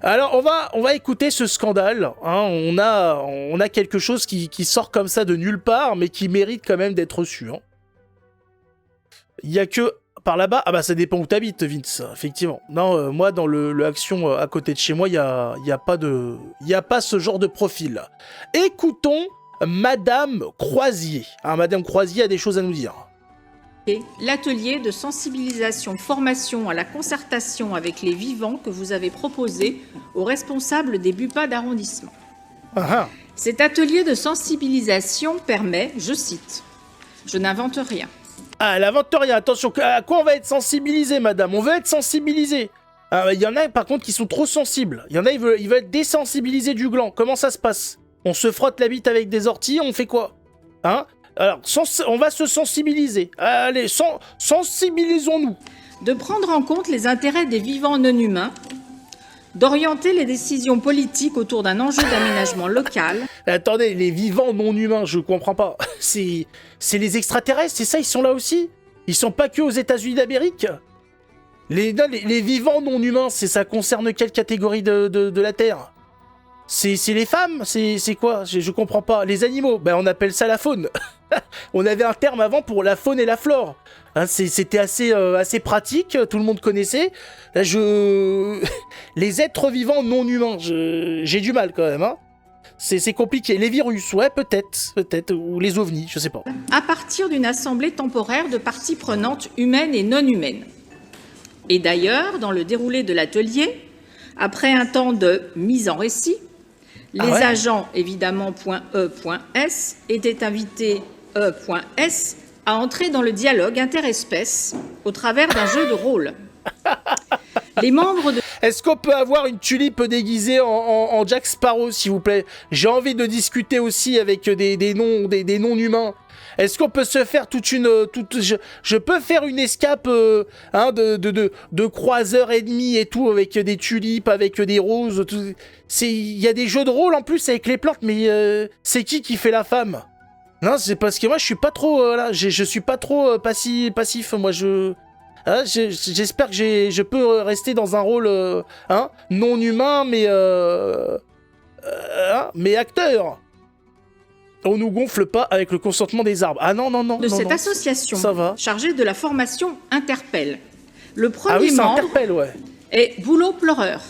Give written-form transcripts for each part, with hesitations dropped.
Alors, on va écouter ce scandale. Hein. On a quelque chose qui sort comme ça de nulle part, mais qui mérite quand même d'être reçu. Hein. Il y a que par là-bas. Ah bah ça dépend où t'habites, Vince. Effectivement. Non, moi dans le Action à côté de chez moi, il y a pas ce genre de profil. Écoutons Madame Croisier. Hein, Madame Croisier a des choses à nous dire. L'atelier de sensibilisation, formation à la concertation avec les vivants que vous avez proposé aux responsables des BUPA d'arrondissement. Ah, Cet atelier de sensibilisation permet, je cite, « Je n'invente rien. elle invente rien. Attention, à quoi on va être sensibilisé, madame? On veut être sensibilisé. Il y en a, par contre, qui sont trop sensibles. Il y en a, ils veulent être désensibilisés du gland. Comment ça se passe? On se frotte la bite avec des orties, on fait quoi? Hein? Alors, on va se sensibiliser. Allez, sensibilisons-nous. De prendre en compte les intérêts des vivants non humains, d'orienter les décisions politiques autour d'un enjeu d'aménagement local. » Attendez, les vivants non humains, je comprends pas. C'est les extraterrestres, c'est ça, ils sont là aussi? Ils sont pas que aux États-Unis d'Amérique? Les vivants non humains, ça concerne quelle catégorie de la Terre? C'est les femmes? C'est quoi? Je comprends pas. Les animaux, ben on appelle ça la faune. On avait un terme avant pour la faune et la flore. Hein, c'était assez pratique, tout le monde connaissait. Là, les êtres vivants non humains, j'ai du mal quand même. Hein. C'est compliqué. Les virus, ouais, peut-être. Ou les ovnis, je sais pas. À partir d'une assemblée temporaire de parties prenantes humaines et non humaines. Et d'ailleurs, dans le déroulé de l'atelier, après un temps de mise en récit, les agents, évidemment, .E.S, étaient invités E.S à entrer dans le dialogue interespèces au travers d'un jeu de rôle. Les membres de... Est-ce qu'on peut avoir une tulipe déguisée en Jack Sparrow, s'il vous plaît? J'ai envie de discuter aussi avec des non-humains. Est-ce qu'on peut se faire je peux faire une escape de croiseurs ennemis et tout, avec des tulipes, avec des roses. Il y a des jeux de rôle en plus avec les plantes, mais c'est qui fait la femme? Non, c'est parce que moi je suis pas trop je suis pas trop passif. Moi j'espère que je peux rester dans un rôle non humain, mais acteur. On nous gonfle pas avec le consentement des arbres. Ah non. De cette association chargée de la formation Interpelle. Le premier membre est Boulot Pleureur,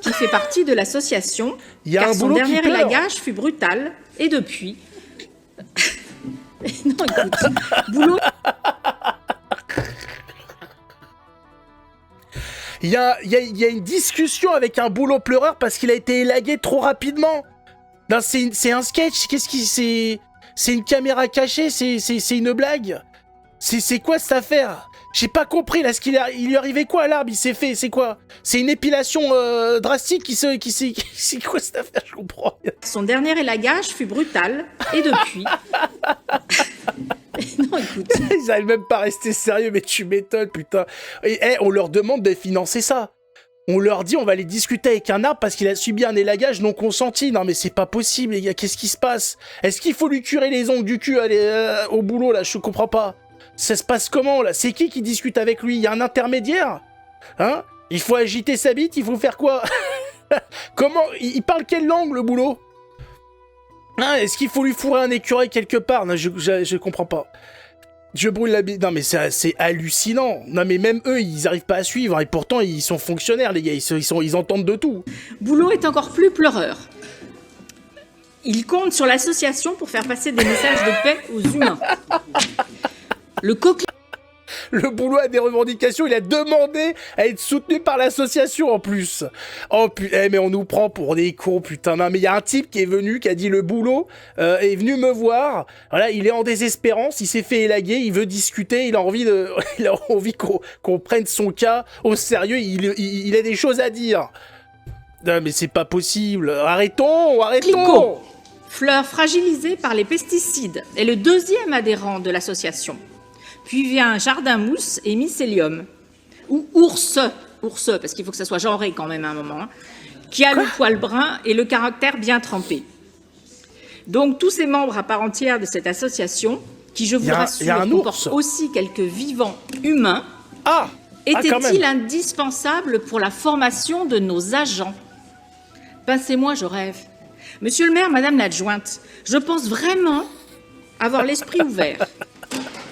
qui fait partie de l'association, car son dernier élagage fut brutal, et depuis... non, écoute, Boulot... Il y a une discussion avec un boulot pleureur parce qu'il a été élagué trop rapidement. Non, c'est un sketch. C'est une caméra cachée. C'est une blague. C'est quoi cette affaire? J'ai pas compris là. Il lui arrivait quoi à l'arbre? Il s'est fait. C'est quoi? C'est une épilation drastique c'est quoi cette affaire? Je comprends rien. Son dernier élagage fut brutal et depuis. Non, écoute. Ils arrivent même pas à rester sérieux, mais tu m'étonnes, putain. Et on leur demande de financer ça. On leur dit, on va aller discuter avec un arbre parce qu'il a subi un élagage non consenti. Non, mais c'est pas possible, les gars. Qu'est-ce qui se passe? Est-ce qu'il faut lui curer les ongles du cul au boulot, là? Je comprends pas. Ça se passe comment, là? C'est qui discute avec lui? Il y a un intermédiaire? Hein? Il faut agiter sa bite? Il faut faire quoi? Comment? Il parle quelle langue, le boulot? Hein, est-ce qu'il faut lui fourrer un écureuil quelque part? Non, je comprends pas. Je brûle la bite. Non, mais c'est hallucinant. Non, mais même eux, ils arrivent pas à suivre. Et pourtant, ils sont fonctionnaires, les gars. Ils entendent de tout. Boulot est encore plus pleureur. Il compte sur l'association pour faire passer des messages de paix aux humains. Le boulot a des revendications, il a demandé à être soutenu par l'association en plus. Oh putain, mais on nous prend pour des cons, putain. Non, mais il y a un type qui est venu, qui a dit le boulot, est venu me voir. Voilà, il est en désespérance, il s'est fait élaguer, il veut discuter, il a envie qu'on prenne son cas au sérieux, il a des choses à dire. Non, mais c'est pas possible. Arrêtons. Clicquot, fleur fragilisée par les pesticides, est le deuxième adhérent de l'association. Puis vient Jardin Mousse et Mycélium, ou Ours, parce qu'il faut que ça soit genré quand même à un moment, qui a le poil brun et le caractère bien trempé. Donc tous ces membres à part entière de cette association, qui je vous rassure comportent aussi quelques vivants humains, était-il indispensable pour la formation de nos agents? Passez-moi, je rêve. Monsieur le maire, madame l'adjointe, je pense vraiment avoir l'esprit ouvert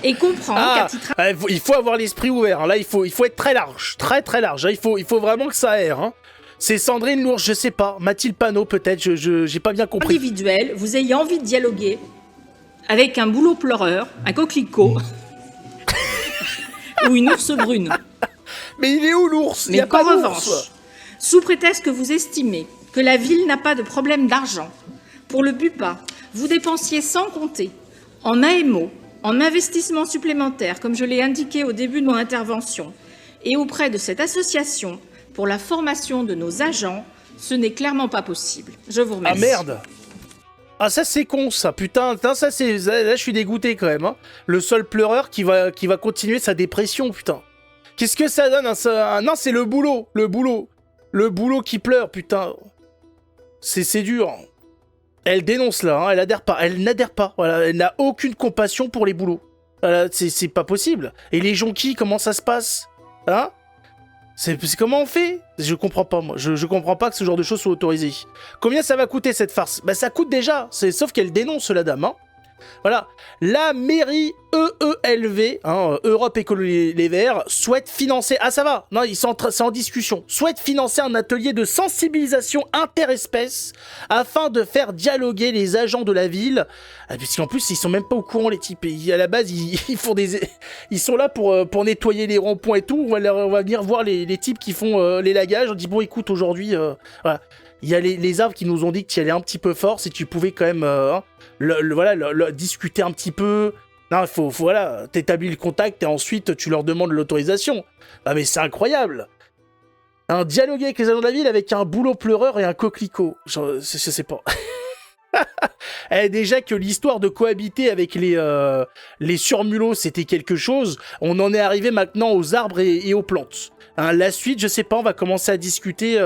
et comprendre qu'à titre... Il faut avoir l'esprit ouvert. Là, il faut être très large. Très, très large. Il faut vraiment que ça aère. Hein. C'est Sandrine Lourdes, je sais pas. Mathilde Panot, peut-être. J'ai pas bien compris. Individuel, vous ayez envie de dialoguer avec un bouleau pleureur, un coquelicot ou une ours brune. Mais il est où l'ours? Mais qu'en revanche, sous prétexte que vous estimez que la ville n'a pas de problème d'argent, pour le BUPA, vous dépensiez sans compter en AMO, en investissement supplémentaire, comme je l'ai indiqué au début de mon intervention, et auprès de cette association pour la formation de nos agents, ce n'est clairement pas possible. Je vous remercie. Ah merde! Ah ça c'est con ça, putain, ça c'est... Là je suis dégoûté quand même, hein. Le seul pleureur qui va continuer sa dépression, putain. Qu'est-ce que ça donne non, c'est le boulot. Le boulot qui pleure, putain. C'est dur. Elle dénonce là, hein, elle n'adhère pas, voilà, elle n'a aucune compassion pour les boulots. Voilà, c'est pas possible. Et les jonquilles, comment ça se passe? Hein? C'est comment on fait? Je comprends pas, moi. Je comprends pas que ce genre de choses soit autorisé. Combien ça va coûter cette farce? Bah ça coûte déjà, sauf qu'elle dénonce la dame, hein. Voilà, la mairie EELV, hein, Europe Écologie Les Verts, souhaite financer... Ah ça va, non, c'est en discussion. Souhaite financer un atelier de sensibilisation interespèces afin de faire dialoguer les agents de la ville. Ah, puisqu'en plus, ils sont même pas au courant, les types. Et à la base, ils font ils sont là pour nettoyer les ronds-points et tout. On va venir voir les types qui font les lagages. On dit, bon, écoute, aujourd'hui... voilà. Il y a les arbres qui nous ont dit que tu y allais un petit peu fort, si tu pouvais quand même discuter un petit peu. Non, voilà, t'établis le contact et ensuite tu leur demandes l'autorisation. Ah mais c'est incroyable. Un dialoguer avec les agents de la ville avec un boulot pleureur et un coquelicot. Je sais pas. Déjà que l'histoire de cohabiter avec les surmulots c'était quelque chose, on en est arrivé maintenant aux arbres et aux plantes. Hein, la suite, je sais pas, on va commencer à discuter...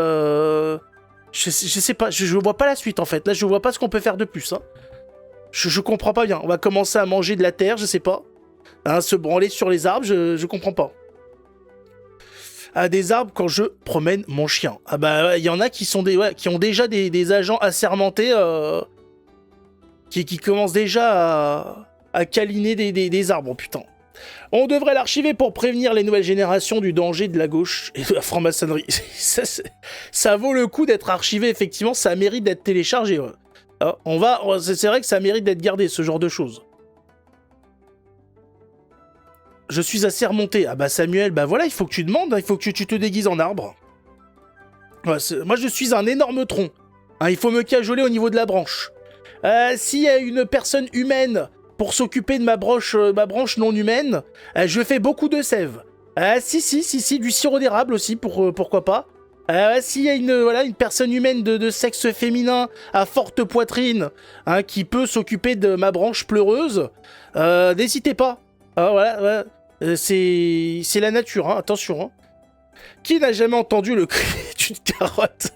Je sais pas, je vois pas la suite en fait. Là, je vois pas ce qu'on peut faire de plus. Hein. Je comprends pas bien. On va commencer à manger de la terre, je sais pas. Hein, se branler sur les arbres, je comprends pas. À des arbres quand je promène mon chien. Ah bah, il y en a qui ont déjà des agents assermentés qui commencent déjà à câliner des arbres, putain. On devrait l'archiver pour prévenir les nouvelles générations du danger de la gauche et de la franc-maçonnerie. Ça vaut le coup d'être archivé, effectivement, ça mérite d'être téléchargé. Ouais. Alors, c'est vrai que ça mérite d'être gardé, ce genre de choses. Je suis assez remonté. Ah bah Samuel, bah voilà, il faut que tu demandes, il faut que tu te déguises en arbre. Ouais, moi je suis un énorme tronc. Hein, il faut me cajoler au niveau de la branche. S'il y a une personne humaine... pour s'occuper de ma branche non humaine, je fais beaucoup de sève. Si, du sirop d'érable aussi, pourquoi pas. S'il y a une personne humaine de sexe féminin à forte poitrine, hein, qui peut s'occuper de ma branche pleureuse, n'hésitez pas. Voilà, c'est la nature, hein, attention. Hein. Qui n'a jamais entendu le cri d'une carotte?